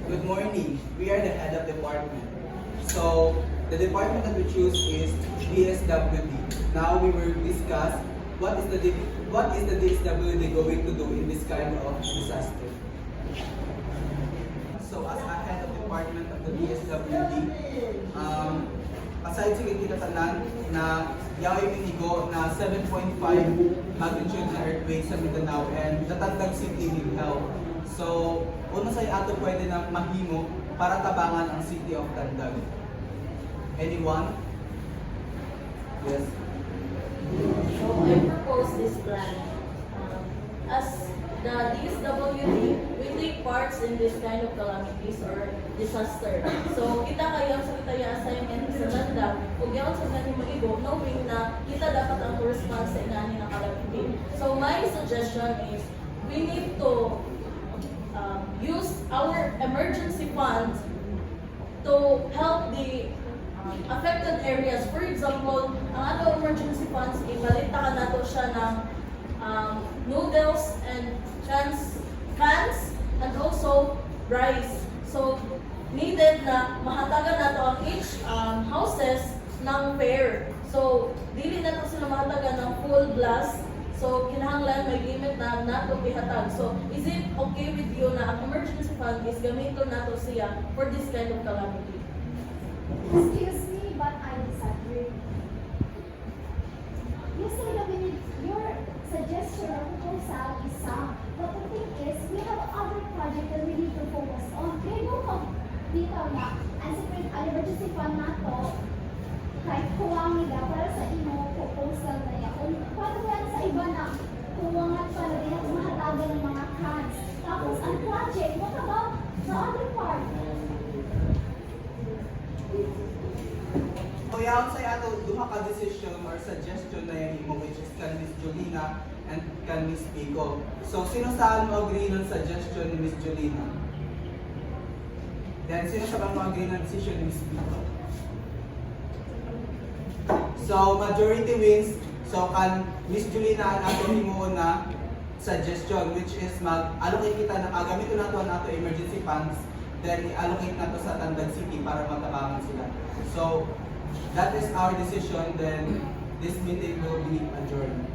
Good morning. We are the head of department. So, the department that we choose is DSWD. Now we will discuss what is the DSWD going to do in this kind of disaster. So, as a head of department of the DSWD, aside sa kinatanan na yaoy minigo na 7.5 magnitude na earthquake sa Mindanao and Natandag City need help. So, una sa ato pwede na mahimo para tabangan ang City of Tandag. Anyone? Yes. So I propose this plan. As the DSWD, we take parts in this kind of calamities or disaster. So kita kayo sa kita yung assignment sa Tandag, kung yaon sa ganyan mag-igo, knowing na kita dapat ang correspond sa inani ng calamity. So my suggestion is, we need to use our emergency funds to help the affected areas. For example, ang ato emergency funds, ibalita ka nato siya ng noodles and cans and also rice. So, needed na mahatagan nato ang each houses ng fare. So, dili nato sila mahatagan ng full blast. So, kinahanglan may limit na nato bihatag. So, is it okay with you na ang emergency fund is gamiton nato siya for this kind of calamity? Excuse me, but I disagree. You say that your suggestion or proposal is sound, but the thing is, we have other projects that we need to focus on. Kaya mo kung dito na, ang secret emergency fund na to, kahit kuwang nila para sa imo proposal na yan. Paano yan sa iba na kuwangan pa na din at mahatagan ng mga cans. Tapos ang project, what about the other part? So, yaon sa ato duha ka decision or suggestion na yan imo, which is kan Miss Jolina and kan Miss Pico. So, sino saan mo agree ng suggestion ni Miss Jolina? Then, sino sa bang mo agree ng decision ni Miss Pico? So, majority wins. So, kan Miss Jolina ang ato himuon na suggestion, which is mag-allocate kita ng gamiton nato ang ato emergency funds, then i-allocate nato sa Tandag City para matabangan sila. So, that is our decision. Then, this meeting will be adjourned.